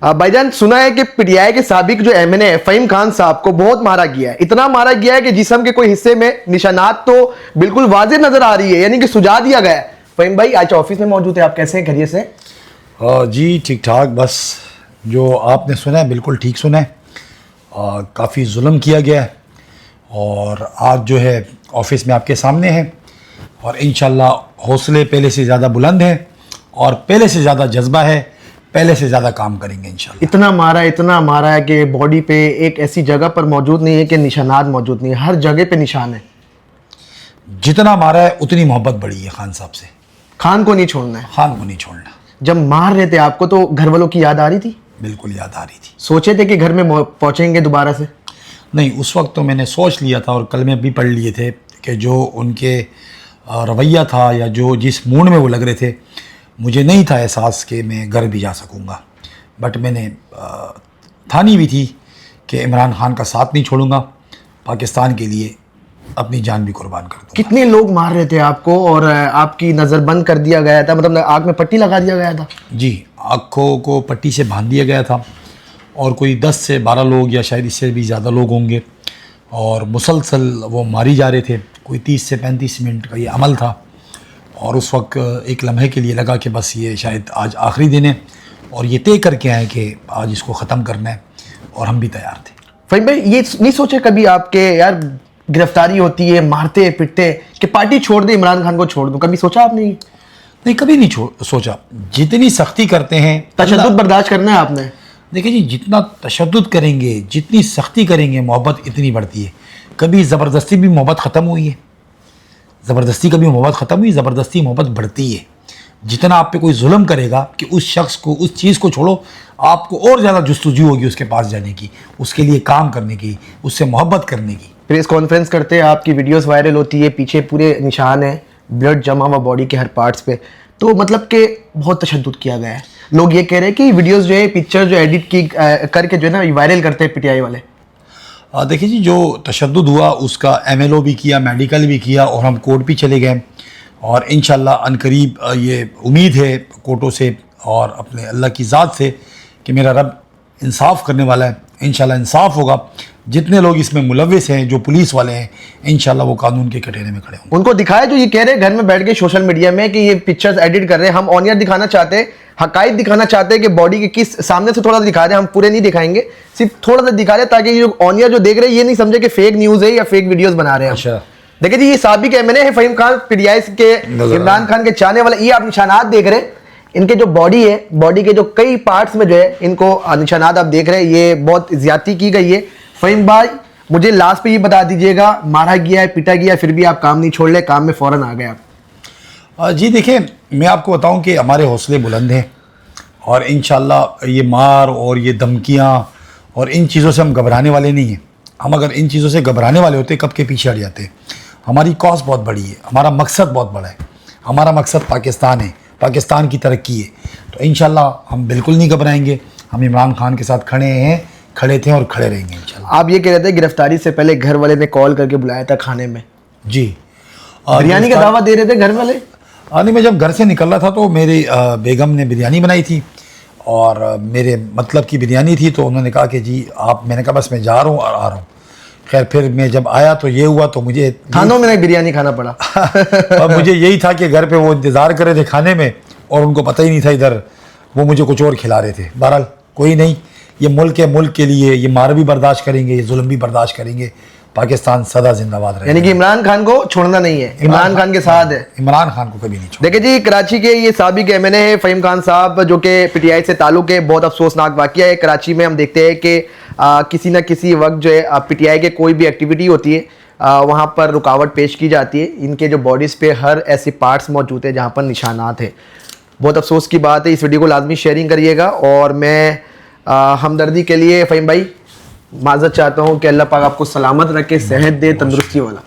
بھائی جان سنا ہے کہ پی ٹی آئی کے سابق جو ایم این اے فہیم خان صاحب کو بہت مارا گیا ہے, اتنا مارا گیا ہے کہ جسم کے کوئی حصے میں نشانات تو بالکل واضح نظر آ رہی ہے, یعنی کہ سجا دیا گیا ہے. فہیم بھائی آج آفس میں موجود ہیں, آپ کیسے ہیں, خیریت سے؟ جی ٹھیک ٹھاک. بس جو آپ نے سنا ہے بالکل ٹھیک سنا ہے. کافی ظلم کیا گیا ہے اور آج جو ہے آفس میں آپ کے سامنے ہے, اور انشاءاللہ حوصلے پہلے سے زیادہ بلند ہیں اور پہلے سے زیادہ جذبہ ہے, پہلے سے زیادہ کام کریں گے انشاءاللہ. اتنا مارا ہے کہ باڈی پہ ایک ایسی جگہ پر موجود نہیں ہے کہ نشانات موجود نہیں ہے, ہر جگہ پہ نشان ہے. جتنا مارا ہے اتنی محبت بڑھی ہے خان صاحب سے. خان کو نہیں چھوڑنا ہے. خان کو نہیں چھوڑنا. جب مار رہے تھے آپ کو تو گھر والوں کی یاد آ رہی تھی؟ بالکل یاد آ رہی تھی. سوچے تھے کہ گھر میں پہنچیں گے دوبارہ سے؟ نہیں, اس وقت تو میں نے سوچ لیا تھا اور کل میں بھی پڑھ لیے تھے کہ جو ان کے رویہ تھا یا جو جس موڈ میں وہ لگ رہے تھے, مجھے نہیں تھا احساس کہ میں گھر بھی جا سکوں گا. بٹ میں نے ٹھانی بھی تھی کہ عمران خان کا ساتھ نہیں چھوڑوں گا, پاکستان کے لیے اپنی جان بھی قربان کر دوں گا. کتنے لوگ مار رہے تھے آپ کو اور آپ کی نظر بند کر دیا گیا تھا, مطلب آنکھ میں پٹی لگا دیا گیا تھا؟ جی, آنکھوں کو پٹی سے باندھ دیا گیا تھا اور کوئی 10 سے 12 لوگ یا شاید اس سے بھی زیادہ لوگ ہوں گے, اور مسلسل وہ ماری جا رہے تھے. کوئی 30 سے 35 منٹ کا یہ عمل تھا اور اس وقت ایک لمحے کے لیے لگا کہ بس یہ شاید آج آخری دن ہے اور یہ طے کر کے آئے کہ آج اس کو ختم کرنا ہے, اور ہم بھی تیار تھے. فہیم بھائی یہ نہیں سوچے کبھی آپ کے یار گرفتاری ہوتی ہے, مارتے پٹتے, کہ پارٹی چھوڑ دیں, عمران خان کو چھوڑ دوں, کبھی سوچا آپ نے؟ نہیں, کبھی نہیں سوچا. جتنی سختی کرتے ہیں, تشدد برداشت کرنا ہے آپ نے. دیکھیں جی, جتنا تشدد کریں گے, جتنی سختی کریں گے, محبت اتنی بڑھتی ہے. کبھی زبردستی بھی محبت ختم ہوئی ہے؟ زبردستی کبھی محبت ختم ہوئی؟ زبردستی محبت بڑھتی ہے. جتنا آپ پہ کوئی ظلم کرے گا کہ اس شخص کو, اس چیز کو چھوڑو, آپ کو اور زیادہ جستجو ہوگی اس کے پاس جانے کی, اس کے لیے کام کرنے کی, اس سے محبت کرنے کی. پریس کانفرنس کرتے ہیں, آپ کی ویڈیوز وائرل ہوتی ہے, پیچھے پورے نشان ہیں, بلڈ جمع ہوا باڈی کے ہر پارٹس پہ, تو مطلب کہ بہت تشدد کیا گیا ہے. لوگ یہ کہہ رہے ہیں کہ ویڈیوز جو ہے, پکچر جو ایڈٹ کی کر کے جو ہے نا وائرل کرتے ہیں پی ٹی آئی والے. دیکھیں جی, جو تشدد ہوا اس کا ایم ایل او بھی کیا, میڈیکل بھی کیا, اور ہم کورٹ بھی چلے گئے, اور انشاءاللہ عنقریب یہ امید ہے کورٹوں سے اور اپنے اللہ کی ذات سے کہ میرا رب انصاف کرنے والا ہے. انشاءاللہ انصاف ہوگا. جتنے لوگ اس میں ملوث ہیں, جو پولیس والے ہیں, انشاءاللہ وہ قانون کے کٹہرے میں کھڑے ہوں گے. ان کو دکھایا جو یہ کہہ رہے ہیں گھر میں بیٹھ کے سوشل میڈیا میں کہ یہ پکچرز ایڈٹ کر رہے ہیں, ہم آن ایئر دکھانا چاہتے ہیں, حقائق دکھانا چاہتے ہیں کہ باڈی کے کس سامنے سے تھوڑا سا دکھا دیں, ہم پورے نہیں دکھائیں گے, صرف تھوڑا سا دکھا دیں تاکہ یہ آن ایئر جو دیکھ رہے ہیں یہ نہیں سمجھے کہ فیک نیوز ہے یا فیک ویڈیوز بنا رہے ہیں. اچھا, دیکھیں جی, یہ سابق ایم این اے ہے Fahim Khan, P T I کے عمران خان کے چاہنے والے. یہ آپ نشانات دیکھ رہے ہیں, ان کے جو باڈی ہے, باڈی کے جو کئی پارٹس میں جو ہے ان کو نشانات آپ دیکھ رہے ہیں, یہ بہت زیادتی کی گئی ہے. فہیم بھائی مجھے لاسٹ پہ یہ بتا دیجیے گا, مارا گیا ہے, پیٹا گیا ہے, پھر بھی آپ کام نہیں چھوڑ لے, کام میں فوراً آ گئے آپ؟ جی دیکھیں, میں آپ کو بتاؤں کہ ہمارے حوصلے بلند ہیں, اور انشاءاللہ یہ مار اور یہ دھمکیاں اور ان چیزوں سے ہم گھبرانے والے نہیں ہیں. ہم اگر ان چیزوں سے گھبرانے والے ہوتے کب کے پیچھے ہٹ جاتے. ہماری کاز بہت بڑی ہے, ہمارا مقصد بہت بڑا ہے. ہمارا مقصد پاکستان ہے, پاکستان کی ترقی ہے. تو انشاءاللہ ہم بالکل نہیں گھبرائیں گے. ہم عمران خان کے ساتھ کھڑے ہیں, کھڑے تھے اور کھڑے رہیں گے انشاءاللہ. آپ یہ کہہ رہے تھے گرفتاری سے پہلے گھر والے نے کال کر کے بلایا تھا کھانے میں, جی, بریانی کا دعویٰ دے رہے تھے گھر والے. نہیں, میں جب گھر سے نکل رہا تھا تو میری بیگم نے بریانی بنائی تھی, اور میرے مطلب کی بریانی تھی, تو انہوں نے کہا کہ جی آپ, میں نے کہا بس میں جا رہا ہوں اور آ رہا ہوں. خیر پھر میں جب آیا تو یہ ہوا, تو مجھے کھانوں میں بریانی کھانا پڑا. اور مجھے یہی تھا کہ گھر پہ وہ انتظار کر رہے تھے کھانے میں, اور ان کو پتہ ہی نہیں تھا ادھر وہ مجھے کچھ اور کھلا رہے تھے. بہرحال کوئی نہیں, یہ ملک ہے, ملک کے لیے یہ مار بھی برداشت کریں گے, یہ ظلم بھی برداشت کریں گے. پاکستان سدا زندہ باد رہے. یعنی کہ عمران خان کو چھوڑنا نہیں ہے, عمران خان کے ساتھ ہے. عمران خان کو کبھی نہیں چھوڑنا. دیکھیں جی, کراچی کے یہ سابق ایم این اے ہے فہیم خان صاحب, جو کہ پی ٹی آئی سے تعلق ہے. بہت افسوسناک واقعہ ہے. کراچی میں ہم دیکھتے ہیں کہ کسی نہ کسی وقت جو ہے پی ٹی آئی کے کوئی بھی ایکٹیویٹی ہوتی ہے, وہاں پر رکاوٹ پیش کی جاتی ہے. ان کے جو باڈیز پہ ہر ایسی پارٹس موجود ہے جہاں پر نشانات ہیں. بہت افسوس کی بات ہے. اس ویڈیو کو لازمی شیئرنگ کریے گا, اور میں ہمدردی کے لیے فہیم بھائی معذرت چاہتا ہوں کہ اللہ پاک آپ کو سلامت رکھے, صحت دے, تندرستی والا.